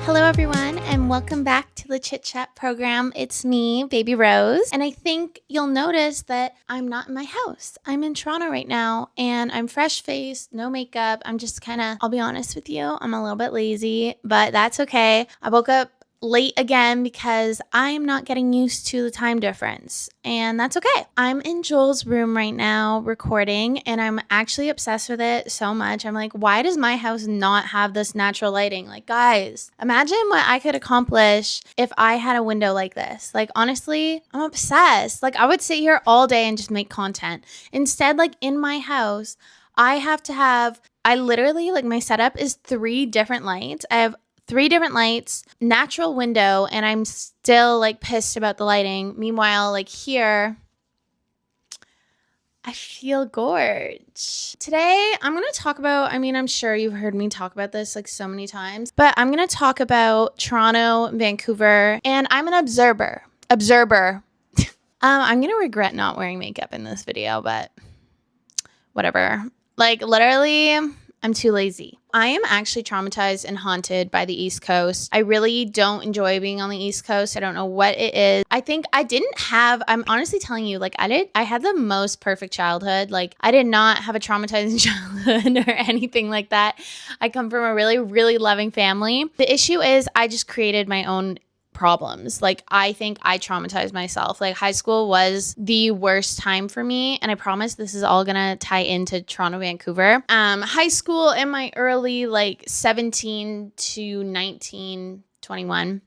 Hello, everyone, and welcome back to the Chit Chat program. It's me, Baby Rose, and I think you'll notice that I'm not in my house. I'm in Toronto right now, and I'm fresh-faced, no makeup. I'm just I'll be honest with you, I'm a little bit lazy, but that's okay. I woke up late again because I'm not getting used to the time difference, and that's okay. I'm in Joel's room right now recording, and I'm actually obsessed with it so much. I'm like, why does my house not have this natural lighting? Like, guys, imagine what I could accomplish if I had a window like this. Like, honestly, I'm obsessed. Like, I would sit here all day and just make content. Instead, like in my house, I literally, like, my setup is 3 different lights. I have 3 different lights, natural window, and I'm still like pissed about the lighting. Meanwhile, like here, I feel gorge. Today, I'm going to talk about, I'm sure you've heard me talk about this like so many times, but I'm going to talk about Toronto, Vancouver, and I'm an observer. I'm going to regret not wearing makeup in this video, but whatever. Like, literally, I'm too lazy. I am actually traumatized and haunted by the East Coast. I really don't enjoy being on the East Coast. I don't know what it is. I'm honestly telling you, like, I had the most perfect childhood. Like, I did not have a traumatizing childhood or anything like that. I come from a really, really loving family. The issue is I just created my own problems. Like, I think I traumatized myself. Like, high school was the worst time for me, and I promise this is all gonna tie into Toronto, Vancouver. High school in my early, like, 17 to 19, 21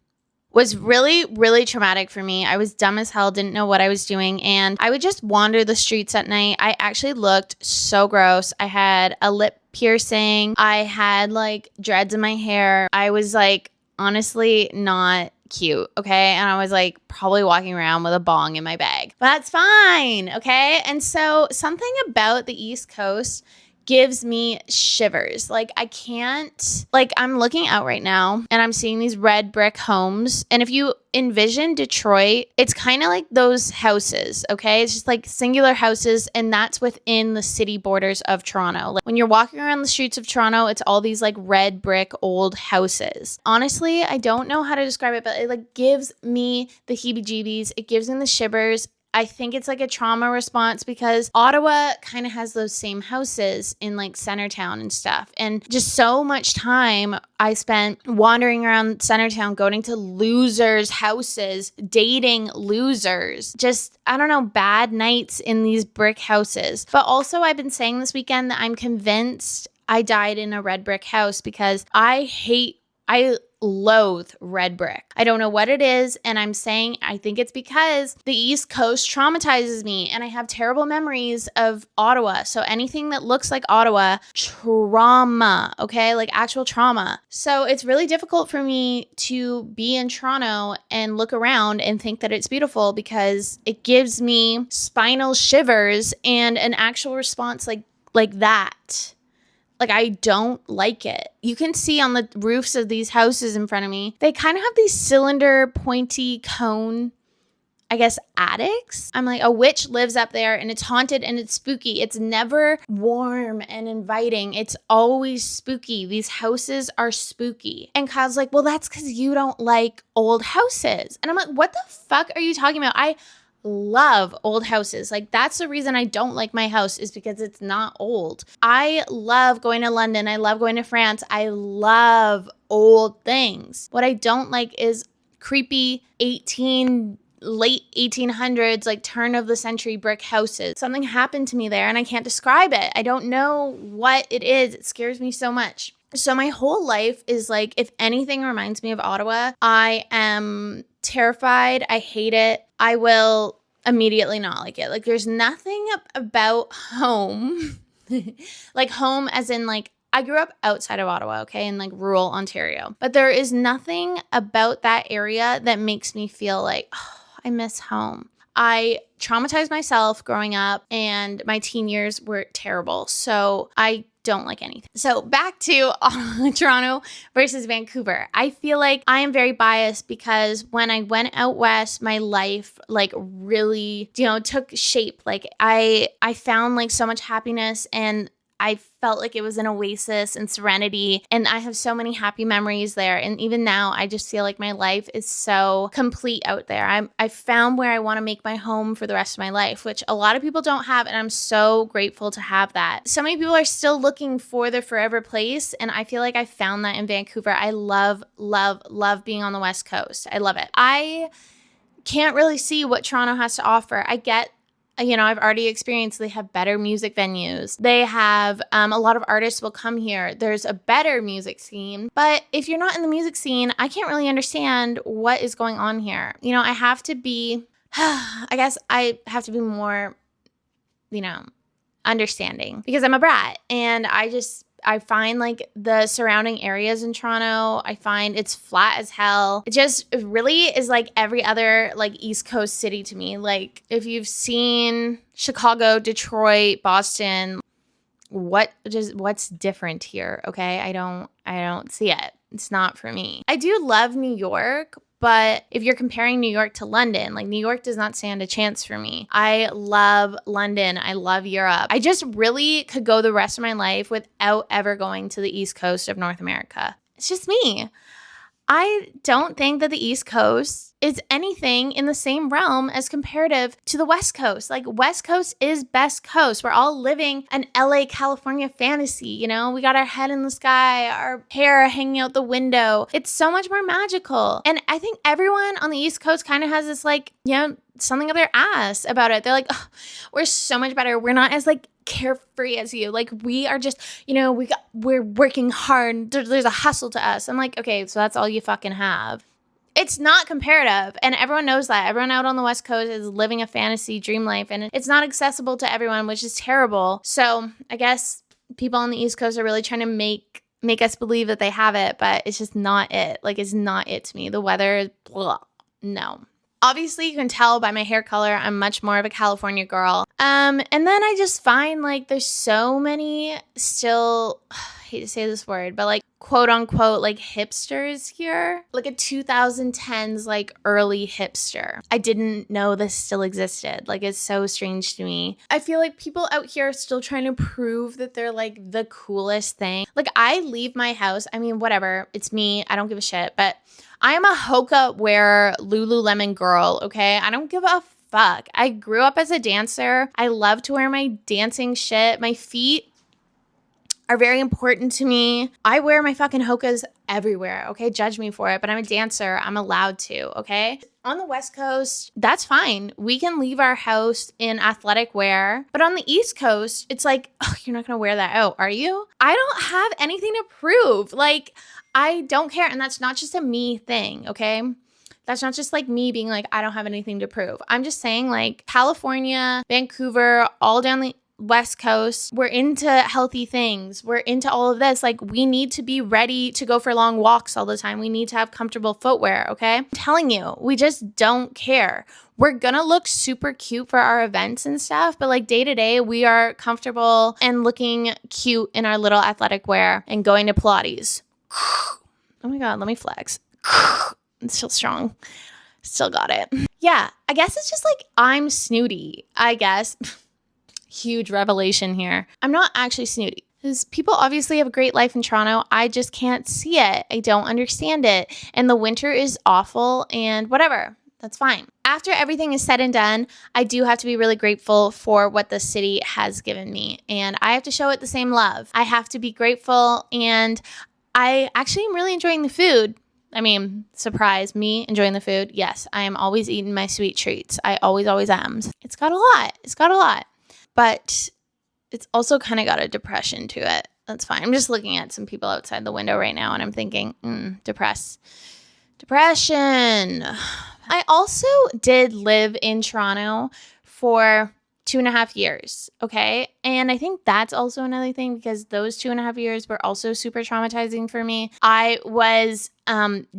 was really, really traumatic for me. I was dumb as hell, didn't know what I was doing, and I would just wander the streets at night. I actually looked so gross. I had a lip piercing. I had, like, dreads in my hair. I was, like, honestly not cute, okay? And I was like probably walking around with a bong in my bag. But that's fine, okay? And so something about the East Coast gives me shivers. Like, I can't, like, I'm looking out right now and I'm seeing these red brick homes. And if you envision Detroit, it's kind of like those houses, okay? It's just like singular houses, and that's within the city borders of Toronto. Like, when you're walking around the streets of Toronto, it's all these like red brick old houses. Honestly, I don't know how to describe it, but it like gives me the heebie-jeebies. It gives me the shivers. I think it's like a trauma response because Ottawa kind of has those same houses in like Centertown and stuff. And just so much time I spent wandering around Centertown, going to losers' houses, dating losers. Just, I don't know, bad nights in these brick houses. But also, I've been saying this weekend that I'm convinced I died in a red brick house because I loathe red brick. I don't know what it is, and I'm saying I think it's because the East Coast traumatizes me, and I have terrible memories of Ottawa. So anything that looks like Ottawa, trauma, okay? Like actual trauma. So it's really difficult for me to be in Toronto and look around and think that it's beautiful because it gives me spinal shivers and an actual response like that. Like, I don't like it. You can see on the roofs of these houses in front of me, they kind of have these cylinder, pointy cone, I guess, attics. I'm like, a witch lives up there and it's haunted and it's spooky. It's never warm and inviting. It's always spooky. These houses are spooky. And Kyle's like, well, that's because you don't like old houses. And I'm like, what the fuck are you talking about? I love old houses. Like, that's the reason I don't like my house, is because it's not old. I love going to London. I love going to France. I love old things. What I don't like is creepy late 1800s, like turn of the century brick houses. Something happened to me there and I can't describe it. I don't know what it is. It scares me so much. So my whole life is like, if anything reminds me of Ottawa, I am terrified. I hate it. I will immediately not like it. Like, there's nothing about home, like home as in like, I grew up outside of Ottawa, okay, in like rural Ontario. But there is nothing about that area that makes me feel like, oh, I miss home. I traumatized myself growing up and my teen years were terrible. So I don't like anything. So back to Toronto versus Vancouver. I feel like I am very biased because when I went out west, my life like really, took shape. Like I found like so much happiness, and I felt like it was an oasis and serenity, and I have so many happy memories there. And even now, I just feel like my life is so complete out there. I found where I want to make my home for the rest of my life, which a lot of people don't have, and I'm so grateful to have that. So many people are still looking for their forever place, and I feel like I found that in Vancouver. I love, love, love being on the West Coast. I love it. I can't really see what Toronto has to offer. I get, I've already experienced they have better music venues. They have a lot of artists will come here. There's a better music scene. But if you're not in the music scene, I can't really understand what is going on here. I have to be, I guess I have to be more, understanding because I'm a brat, and I find like the surrounding areas in Toronto, I find it's flat as hell. It really is like every other like East Coast city to me. Like if you've seen Chicago, Detroit, Boston, what's different here? Okay. I don't see it. It's not for me. I do love New York, but if you're comparing New York to London, like New York does not stand a chance for me. I love London. I love Europe. I just really could go the rest of my life without ever going to the East Coast of North America. It's just me. I don't think that the East Coast is anything in the same realm as comparative to the West Coast. Like West Coast is best coast. We're all living an LA, California fantasy. We got our head in the sky, our hair hanging out the window. It's so much more magical. And I think everyone on the East Coast kind of has this something up their ass about it. They're like, oh, we're so much better. We're not as like carefree as you. Like we are just, we're working hard. There's a hustle to us. I'm like, okay, so that's all you fucking have. It's not comparative, and everyone knows that. Everyone out on the West Coast is living a fantasy dream life, and it's not accessible to everyone, which is terrible. So I guess people on the East Coast are really trying to make us believe that they have it, but it's just not it. Like, it's not it to me. The weather is blah. No. Obviously, you can tell by my hair color, I'm much more of a California girl. And then I just find like there's so many still, I hate to say this word, but like quote unquote like hipsters here. Like a 2010s like early hipster. I didn't know this still existed. Like it's so strange to me. I feel like people out here are still trying to prove that they're like the coolest thing. Like I leave my house. I mean, whatever. It's me. I don't give a shit. But I am a Hoka wear Lululemon girl, okay? I don't give a fuck. I grew up as a dancer. I love to wear my dancing shit. My feet are very important to me. I wear my fucking Hokas everywhere, okay? Judge me for it, but I'm a dancer. I'm allowed to, okay? On the West Coast, that's fine. We can leave our house in athletic wear. But on the East Coast, it's like, oh, you're not gonna wear that out, are you? I don't have anything to prove. Like, I don't care. And that's not just a me thing, okay? That's not just like me being like, I don't have anything to prove. I'm just saying like California, Vancouver, all down the West Coast, we're into healthy things. We're into all of this. Like we need to be ready to go for long walks all the time. We need to have comfortable footwear, okay? I'm telling you, we just don't care. We're gonna look super cute for our events and stuff, but like day to day, we are comfortable and looking cute in our little athletic wear and going to Pilates. Oh my God, let me flex. It's still strong. Still got it. Yeah, I guess it's just like I'm snooty, I guess. Huge revelation here. I'm not actually snooty. Because people obviously have a great life in Toronto. I just can't see it. I don't understand it. And the winter is awful and whatever. That's fine. After everything is said and done, I do have to be really grateful for what the city has given me. And I have to show it the same love. I have to be grateful, and I actually am really enjoying the food. I mean, surprise, me enjoying the food. Yes, I am always eating my sweet treats. I always am. It's got a lot. But it's also kind of got a depression to it. That's fine. I'm just looking at some people outside the window right now, and I'm thinking, depression. I also did live in Toronto for 2.5 years, okay? And I think that's also another thing, because those 2.5 years were also super traumatizing for me. I was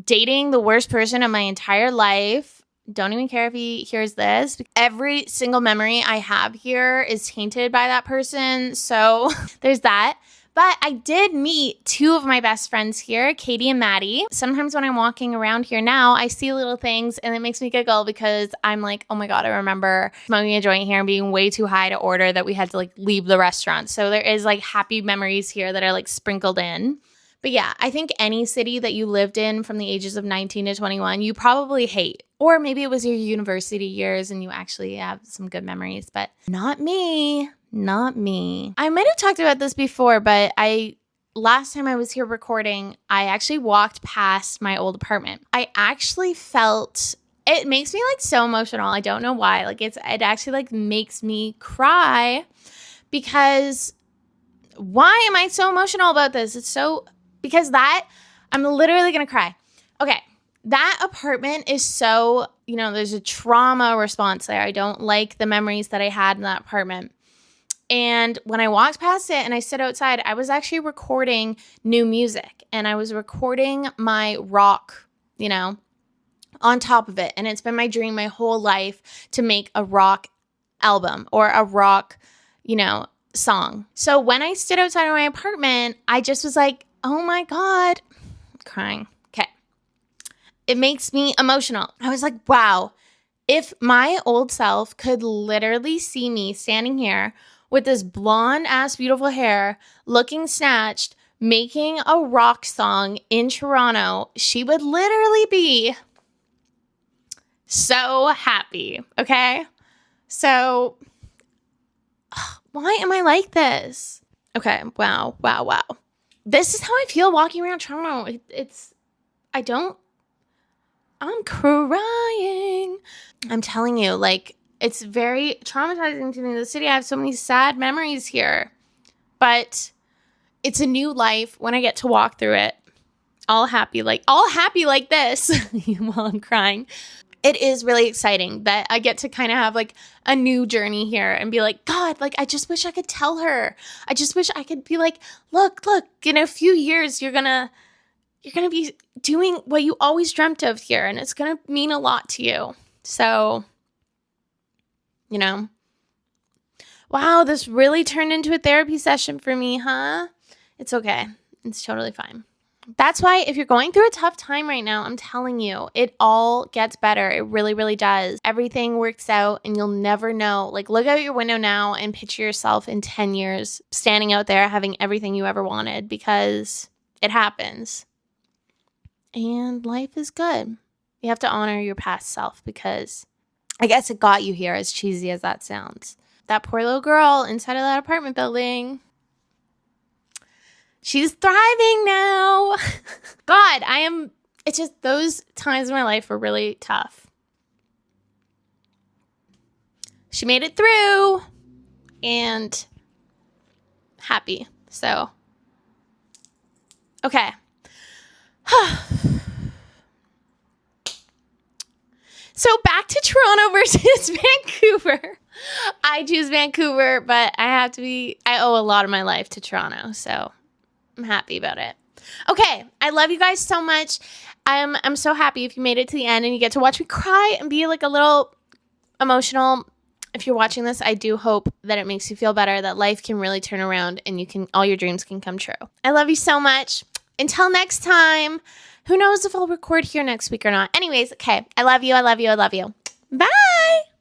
dating the worst person of my entire life. Don't even care if he hears this. Every single memory I have here is tainted by that person. So there's that. But I did meet two of my best friends here, Katie and Maddie. Sometimes when I'm walking around here now, I see little things and it makes me giggle because I'm like, oh my God, I remember smoking a joint here and being way too high to order that we had to like leave the restaurant. So there is like happy memories here that are like sprinkled in. But yeah, I think any city that you lived in from the ages of 19 to 21, you probably hate. Or maybe it was your university years and you actually have some good memories, but not me. Not me. I might have talked about this before, but last time I was here recording, I actually walked past my old apartment. I actually felt, it makes me like so emotional. I don't know why. Like it actually like makes me cry because why am I so emotional about this? Because I'm literally going to cry. Okay. That apartment is so, there's a trauma response there. I don't like the memories that I had in that apartment. And when I walked past it and I stood outside, I was actually recording new music and I was recording my rock, on top of it. And it's been my dream my whole life to make a rock album or a rock, song. So when I stood outside of my apartment, I just was like, oh my God, I'm crying. Okay. It makes me emotional. I was like, wow, if my old self could literally see me standing here with this blonde ass beautiful hair, looking snatched, making a rock song in Toronto, she would literally be so happy, okay? So why am I like this? Okay, wow. This is how I feel walking around Toronto. I'm crying. I'm telling you, like, it's very traumatizing to me. The city, I have so many sad memories here. But it's a new life when I get to walk through it. All happy like this while I'm crying. It is really exciting that I get to kind of have like a new journey here and be like, God, like, I just wish I could tell her. I just wish I could be like, look, in a few years, you're going to be doing what you always dreamt of here. And it's going to mean a lot to you. So, wow, this really turned into a therapy session for me, huh? It's okay. It's totally fine. That's why if you're going through a tough time right now, I'm telling you, it all gets better. It really, really does. Everything works out and you'll never know. Like, look out your window now and picture yourself in 10 years standing out there having everything you ever wanted, because it happens. And life is good. You have to honor your past self because I guess it got you here, as cheesy as that sounds. That poor little girl inside of that apartment building, she's thriving now. God, it's just those times in my life were really tough. She made it through and happy. So, okay. So back to Toronto versus Vancouver. I choose Vancouver, but I owe a lot of my life to Toronto, so I'm happy about it. Okay, I love you guys so much. I'm so happy if you made it to the end and you get to watch me cry and be like a little emotional. If you're watching this, I do hope that it makes you feel better, that life can really turn around and all your dreams can come true. I love you so much. Until next time. Who knows if I'll record here next week or not. Anyways, okay. I love you. Bye.